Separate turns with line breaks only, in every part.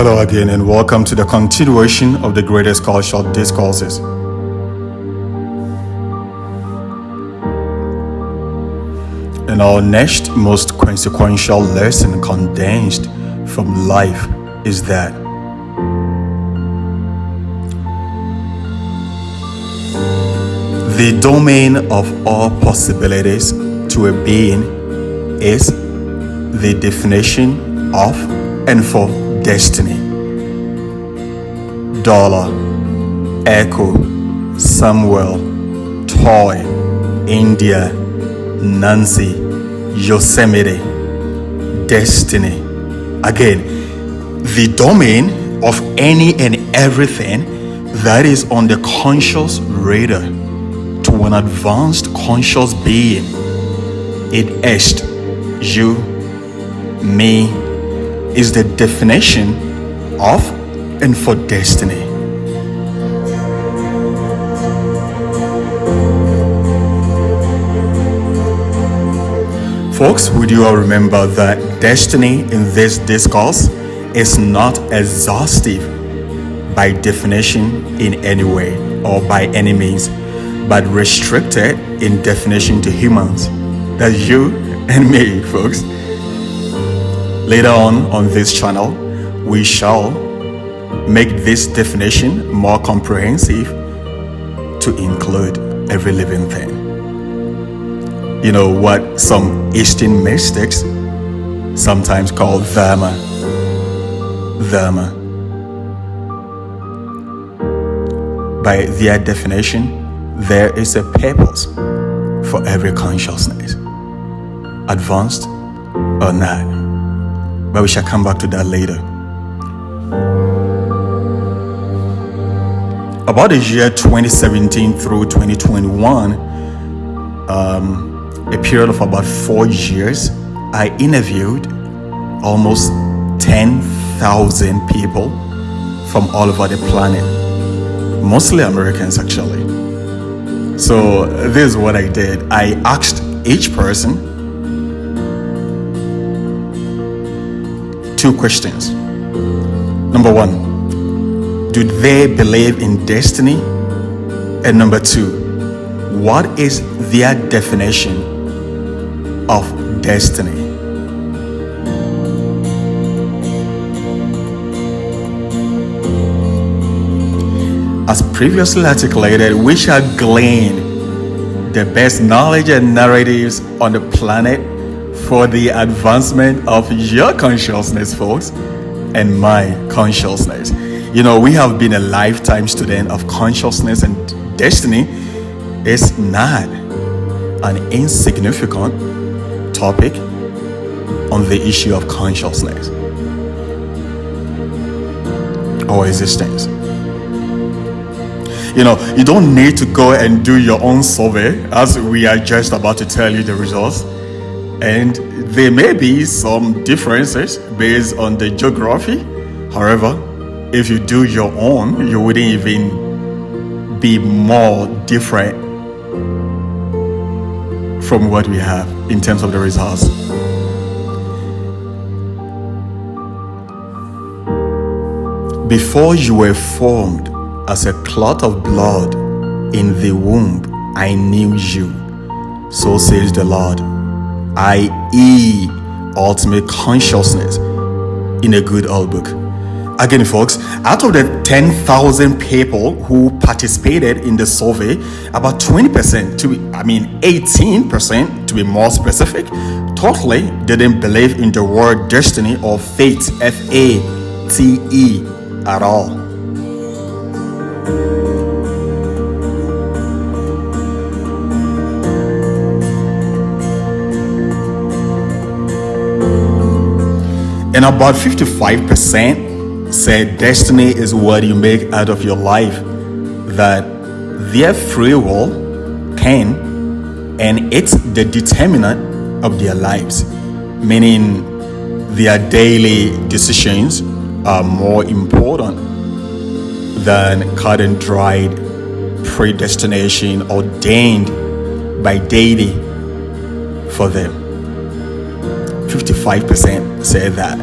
Hello again, and welcome to the continuation of the greatest cultural discourses. And our next most consequential lesson condensed from life is that the domain of all possibilities to a being is the definition of and for destiny. Dollar, Echo, Samuel, Toy, India, Nancy, Yosemite, destiny. Again, the domain of any and everything that is on the conscious radar to an advanced conscious being. It is you, me, is the definition of and for destiny. Folks, would you all remember that destiny in this discourse is not exhaustive by definition in any way or by any means, but restricted in definition to humans. That's you and me, folks. Later on this channel, we shall make this definition more comprehensive to include every living thing. You know what some Eastern mystics sometimes call dharma. By their definition, there is a purpose for every consciousness, advanced or not. But we shall come back to that later. About the year 2017 through 2021, a period of about 4 years, I interviewed almost 10,000 people from all over the planet, mostly Americans actually. So this is what I did. I asked each person 2 questions. Number 1, do they believe in destiny? And number 2, what is their definition of destiny? As previously articulated, we shall glean the best knowledge and narratives on the planet for the advancement of your consciousness, folks, and my consciousness. You know, we have been a lifetime student of consciousness, and destiny is not an insignificant topic on the issue of consciousness or existence. You know, you don't need to go and do your own survey, as we are just about to tell you the results. And there may be some differences based on the geography. However, if you do your own, you wouldn't even be more different from what we have in terms of the results. Before you were formed as a clot of blood in the womb, I knew you. So says the Lord, i.e. ultimate consciousness in a good old book. Again, folks, out of the 10,000 people who participated in the survey, about 20% 18% to be more specific, totally didn't believe in the word destiny or fate, F-A-T-E, at all. And about 55% said destiny is what you make out of your life, that their free will can, and it's the determinant of their lives, meaning their daily decisions are more important than cut and dried predestination ordained by deity for them. 55% say that.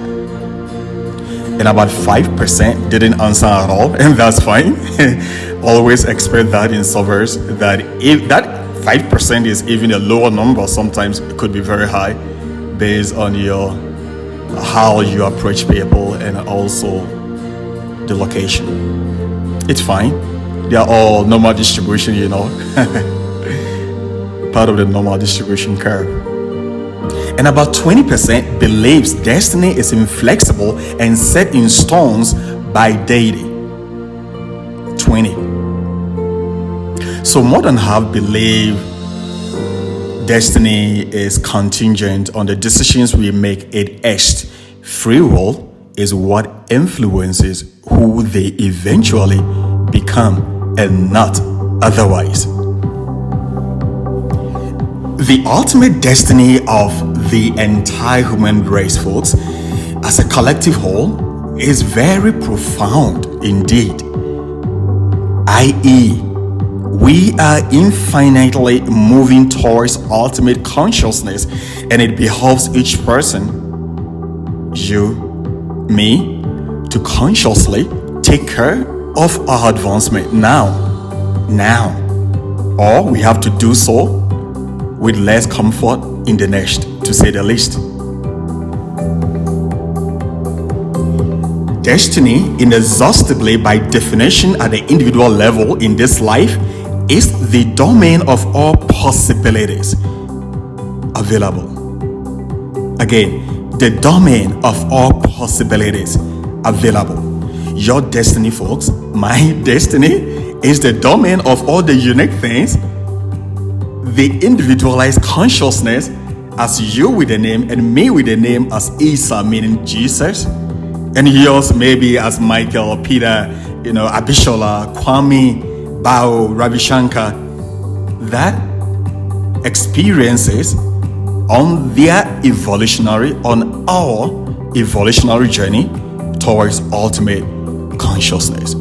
and about 5% didn't answer at all, and that's fine. Always expect that in surveys, that if that 5% is even a lower number, sometimes it could be very high based on your how you approach people and also the location. It's fine. They are all normal distribution, part of the normal distribution curve. And about 20% believes destiny is inflexible and set in stones by deity. 20. So more than half believe destiny is contingent on the decisions we make at etched. Free will is what influences who they eventually become and not otherwise. The ultimate destiny of the entire human race, folks, as a collective whole, is very profound indeed. I.e., we are infinitely moving towards ultimate consciousness, and it behoves each person, you, me, to consciously take care of our advancement now, or we have to do so with less comfort in the next, to say the least. Destiny, inexhaustibly by definition at the individual level in this life, is the domain of all possibilities available. Again, the domain of all possibilities available. Your destiny, folks, my destiny, is the domain of all the unique things, the individualized consciousness, as you with a name and me with a name as Isa, meaning Jesus, and yours maybe as Michael, Peter, Abishola, Kwame, Bao, Ravi Shankar. That experiences on our evolutionary journey towards ultimate consciousness.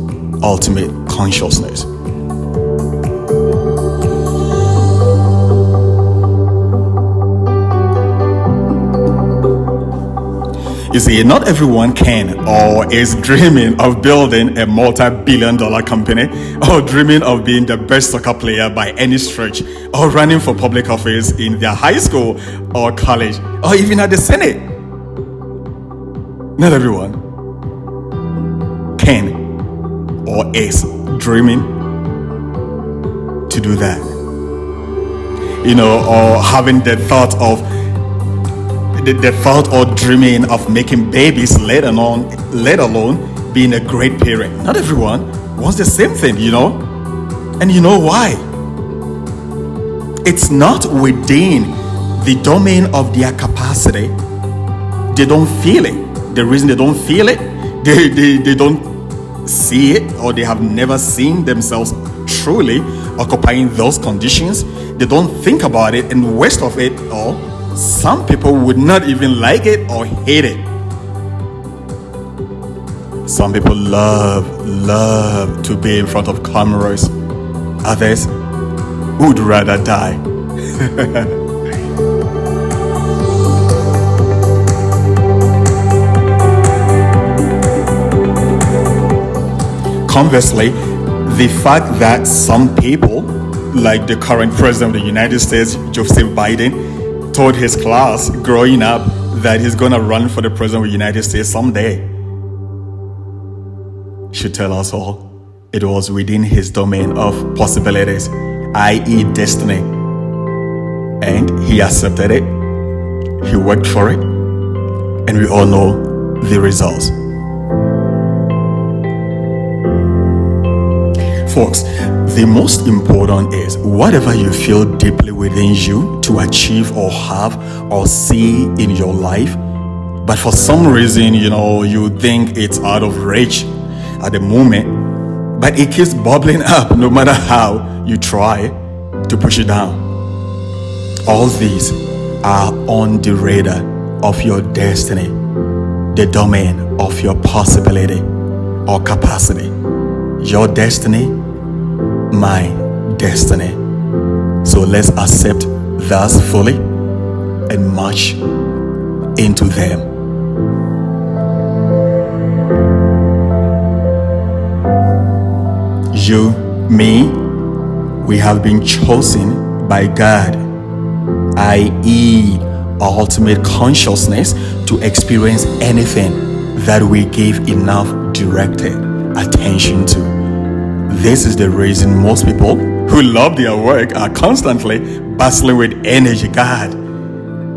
You see, not everyone can or is dreaming of building a multi-billion-dollar company, or dreaming of being the best soccer player by any stretch, or running for public office in their high school or college, or even at the Senate. Not everyone can or is dreaming to do that. Or having the thought or dreaming of making babies, let alone being a great parent. Not everyone wants the same thing, And you know why? It's not within the domain of their capacity. They don't feel it. The reason they don't feel it, they don't see it, or they have never seen themselves truly occupying those conditions. They don't think about it, and worst of it all, some people would not even like it or hate it. Some people love to be in front of cameras. Others would rather die. Conversely, the fact that some people, like the current president of the United States, Joseph Biden, told his class growing up that he's going to run for the president of the United States someday, should tell us all it was within his domain of possibilities, i.e. destiny. And he accepted it, he worked for it, and we all know the results. Folks, the most important is whatever you feel deeply within you to achieve or have or see in your life, but for some reason, you think it's out of reach at the moment, but it keeps bubbling up no matter how you try to push it down. All these are on the radar of your destiny, the domain of your possibility or capacity. Your destiny, my destiny. So let's accept thus fully and march into them. You, me, we have been chosen by God, i.e., ultimate consciousness, to experience anything that we give enough directed attention to. This is the reason most people who love their work are constantly bustling with energy. God,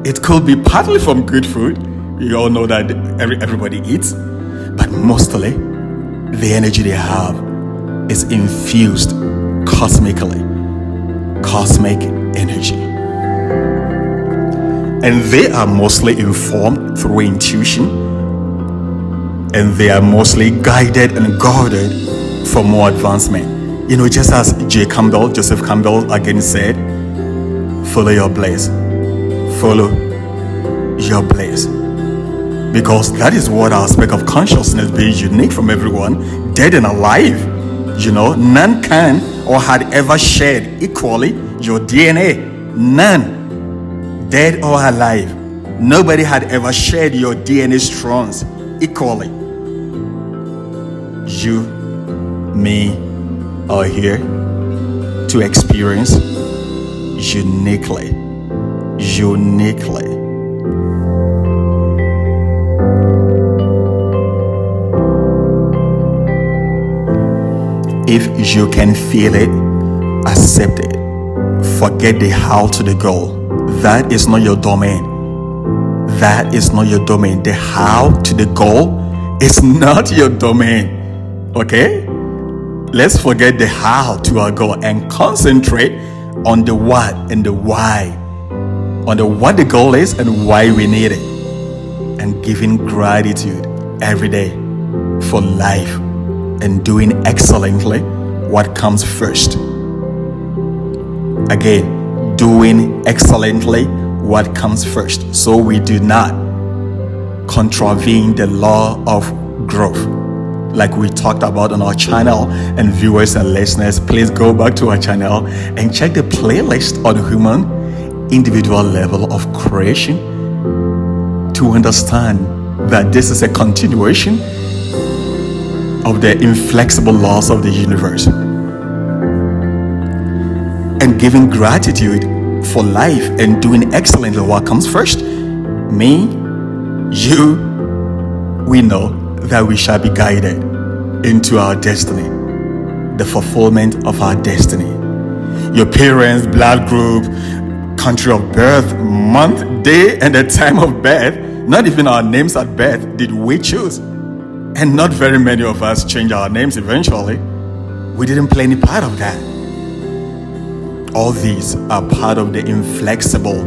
it could be partly from good food. You all know that everybody eats, but mostly the energy they have is infused cosmically, cosmic energy. And they are mostly informed through intuition, and they are mostly guided and guarded for more advancement. You know, just as Joseph Campbell again said, follow your bliss. Follow your bliss. Because that is what our aspect of consciousness, being unique from everyone, dead and alive. You know, none can or had ever shared equally your DNA. None, dead or alive. Nobody had ever shared your DNA strands equally. You, me, are here to experience uniquely. If you can feel it, accept it. Forget the how to the goal. That is not your domain. That is not your domain. The how to the goal is not your domain. Okay? Let's forget the how to our goal and concentrate on the what and the why. On the what the goal is and why we need it. And giving gratitude every day for life and doing excellently what comes first. Again, doing excellently what comes first, so we do not contravene the law of growth. Like we talked about on our channel, and viewers and listeners, please go back to our channel and check the playlist on the human individual level of creation to understand that this is a continuation of the inflexible laws of the universe. And giving gratitude for life and doing excellently what comes first. Me, you, we know that we shall be guided into our destiny, the fulfillment of our destiny. Your parents, blood group, country of birth, month, day, and the time of birth, not even our names at birth did we choose. And not very many of us change our names eventually. We didn't play any part of that. All these are part of the inflexible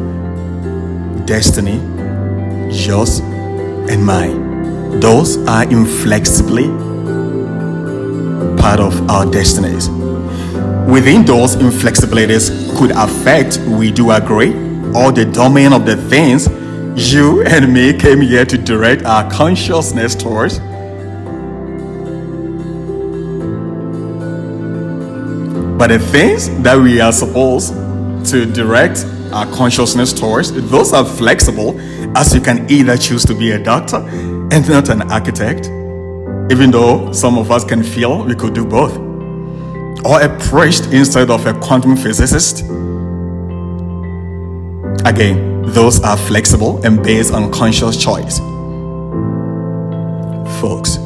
destiny, yours and mine. Those are inflexibly part of our destinies. Within those inflexibilities could affect, we do agree, all the domain of the things you and me came here to direct our consciousness towards. But the things that we are supposed to direct our consciousness towards, those are flexible, as you can either choose to be a doctor and not an architect, even though some of us can feel we could do both, or a priest instead of a quantum physicist. Again, those are flexible and based on conscious choice. Folks,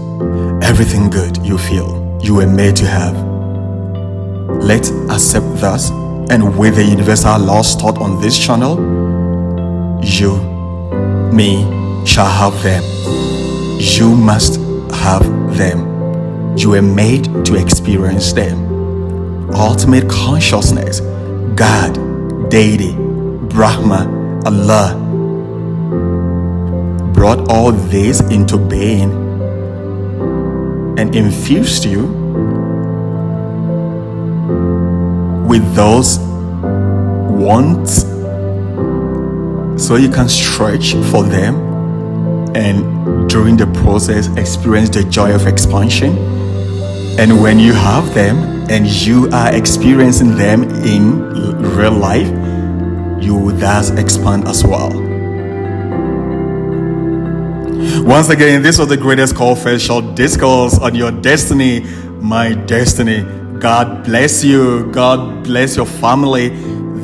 everything good you feel, you were made to have. Let's accept thus, and with the universal laws taught on this channel, you, me, shall have them. You must have them. You were made to experience them. Ultimate consciousness, God, Deity, Brahma, Allah, brought all this into being and infused you with those wants so you can stretch for them and during the process experience the joy of expansion. And when you have them and you are experiencing them in real life, you will thus expand as well. Once again, this was the greatest call for short discourse on your destiny, my destiny. God bless you. God bless your family,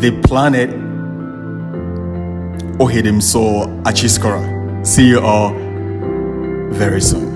the planet. Ohidimso Achiskora. See you all very soon.